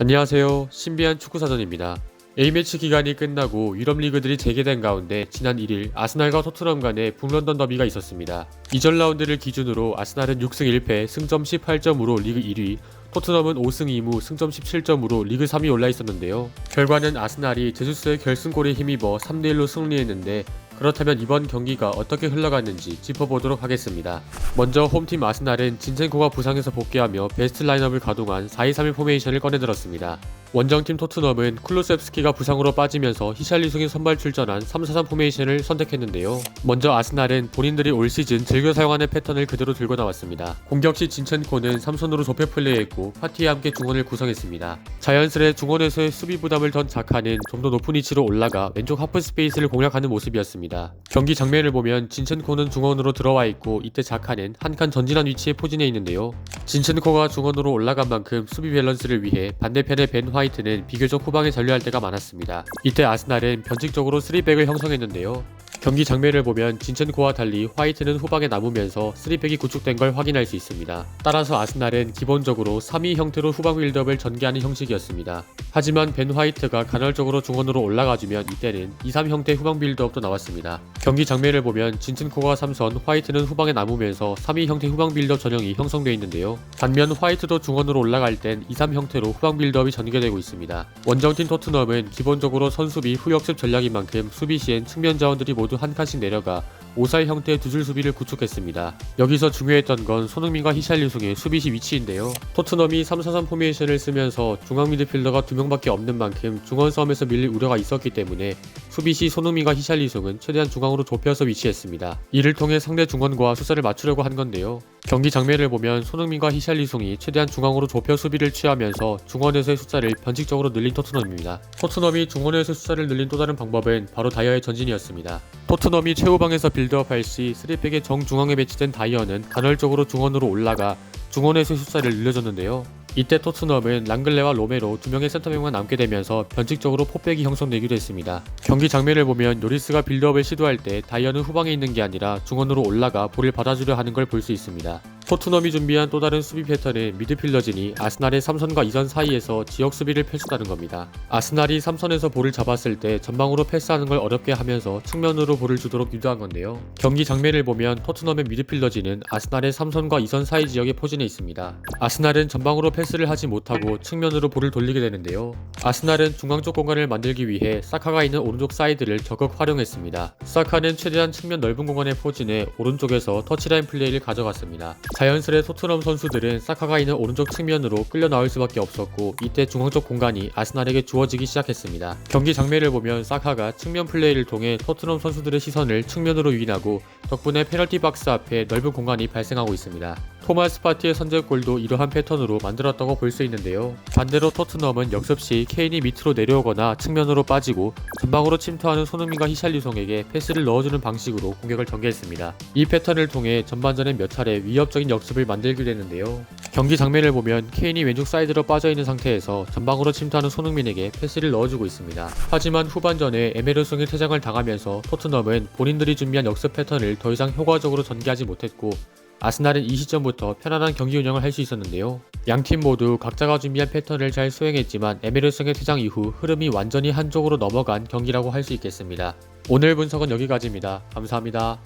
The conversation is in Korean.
안녕하세요. 신비한 축구사전입니다. A매치 기간이 끝나고 유럽 리그들이 재개된 가운데 지난 1일 아스날과 토트넘 간의 북런던 더비가 있었습니다. 이전 라운드를 기준으로 아스날은 6승 1패 승점 18점으로 리그 1위, 토트넘은 5승 2무 승점 17점으로 리그 3위 올라 있었는데요. 결과는 아스날이 제수스의 결승골에 힘입어 3대1로 승리했는데, 그렇다면 이번 경기가 어떻게 흘러갔는지 짚어보도록 하겠습니다. 먼저 홈팀 아스날은 진첸코가 부상에서 복귀하며 베스트 라인업을 가동한 4-2-3-1 포메이션을 꺼내들었습니다. 원정팀 토트넘은 쿨루셉스키가 부상으로 빠지면서 히샬리송이 선발 출전한 3-4-3 포메이션을 선택했는데요. 먼저 아스날은 본인들이 올 시즌 즐겨 사용하는 패턴을 그대로 들고 나왔습니다. 공격 시 진첸코는 3선으로 좁혀 플레이했고 파티와 함께 중원을 구성했습니다. 자연스레 중원에서의 수비 부담을 던 자카는 좀 더 높은 위치로 올라가 왼쪽 하프 스페이스를 공략하는 모습이었습니다. 경기 장면을 보면 진첸코는 중원으로 들어와 있고, 이때 자카는 한 칸 전진한 위치에 포진해 있는데요. 진첸코가 중원으로 올라간 만큼 수비 밸런스를 위해 반대편의 벤 화이트는 비교적 후방에 전류할 때가 많았습니다. 이때 아스날은 변칙적으로 3백을 형성했는데요. 경기 장면을 보면 진첸코와 달리 화이트는 후방에 남으면서 3백이 구축된 걸 확인할 수 있습니다. 따라서 아스날은 기본적으로 3-2 형태로 후방 빌드업을 전개하는 형식이었습니다. 하지만 벤 화이트가 간헐적으로 중원으로 올라가주면 이때는 2-3 형태 후방 빌드업도 나왔습니다. 경기 장면을 보면 진첸코가 3선, 화이트는 후방에 남으면서 3-2 형태 후방 빌드업 전형이 형성되어 있는데요. 반면 화이트도 중원으로 올라갈 땐 2-3 형태로 후방 빌드업이 전개되고 있습니다. 원정팀 토트넘은 기본적으로 선수비 후역습 전략인 만큼 수비 시엔 측면 자원들이 모두 한 칸씩 내려가 5-4 형태의 두 줄 수비를 구축했습니다. 여기서 중요했던 건 손흥민과 히샬리송의 수비시 위치인데요. 토트넘이 3-4-3 포메이션을 쓰면서 중앙 미드필더가 2명밖에 없는 만큼 중원 싸움에서 밀릴 우려가 있었기 때문에 수비시 손흥민과 히샬리송은 최대한 중앙으로 좁혀서 위치했습니다. 이를 통해 상대 중원과 숫자를 맞추려고 한 건데요. 경기 장면을 보면 손흥민과 히샬리송이 최대한 중앙으로 좁혀 수비를 취하면서 중원에서의 숫자를 변칙적으로 늘린 토트넘입니다. 토트넘이 중원에서의 숫자를 늘린 또 다른 방법은 바로 다이어의 전진이었습니다. 토트넘이 최후방에서 빌드업할 시 3백의 정중앙에 배치된 다이어는 간헐적으로 중원으로 올라가 중원에서의 숫자를 늘려줬는데요. 이때 토트넘은 랑글레와 로메로 두 명의 센터백만 남게 되면서 변칙적으로 포백이 형성되기도 했습니다. 경기 장면을 보면 요리스가 빌드업을 시도할 때 다이어는 후방에 있는 게 아니라 중원으로 올라가 볼을 받아주려 하는 걸 볼 수 있습니다. 토트넘이 준비한 또 다른 수비 패턴은 미드필더진이 아스날의 3선과 2선 사이에서 지역 수비를 펼친다는 겁니다. 아스날이 3선에서 볼을 잡았을 때 전방으로 패스하는 걸 어렵게 하면서 측면으로 볼을 주도록 유도한 건데요. 경기 장면을 보면 토트넘의 미드필더진은 아스날의 3선과 2선 사이 지역에 포진해 있습니다. 아스날은 전방으로 패스를 하지 못하고 측면으로 볼을 돌리게 되는데요. 아스날은 중앙 쪽 공간을 만들기 위해 사카가 있는 오른쪽 사이드를 적극 활용했습니다. 사카는 최대한 측면 넓은 공간에 포진해 오른쪽에서 터치라인 플레이를 가져갔습니다. 자연스레 토트넘 선수들은 사카가 있는 오른쪽 측면으로 끌려 나올 수밖에 없었고, 이때 중앙 쪽 공간이 아스날에게 주어지기 시작했습니다. 경기 장면을 보면 사카가 측면 플레이를 통해 토트넘 선수들의 시선을 측면으로 유인하고 덕분에 페널티 박스 앞에 넓은 공간이 발생하고 있습니다. 토마스 파티의 선제골도 이러한 패턴으로 만들었다고 볼 수 있는데요. 반대로 토트넘은 역습 시 케인이 밑으로 내려오거나 측면으로 빠지고 전방으로 침투하는 손흥민과 히샬리송에게 패스를 넣어주는 방식으로 공격을 전개했습니다. 이 패턴을 통해 전반전에 몇 차례 위협적인 역습을 만들게 되는데요. 경기 장면을 보면 케인이 왼쪽 사이드로 빠져있는 상태에서 전방으로 침투하는 손흥민에게 패스를 넣어주고 있습니다. 하지만 후반전에 에메르송이 퇴장을 당하면서 토트넘은 본인들이 준비한 역습 패턴을 더 이상 효과적으로 전개하지 못했고, 아스날은 이 시점부터 편안한 경기 운영을 할 수 있었는데요. 양팀 모두 각자가 준비한 패턴을 잘 수행했지만 에메르송의 퇴장 이후 흐름이 완전히 한쪽으로 넘어간 경기라고 할 수 있겠습니다. 오늘 분석은 여기까지입니다. 감사합니다.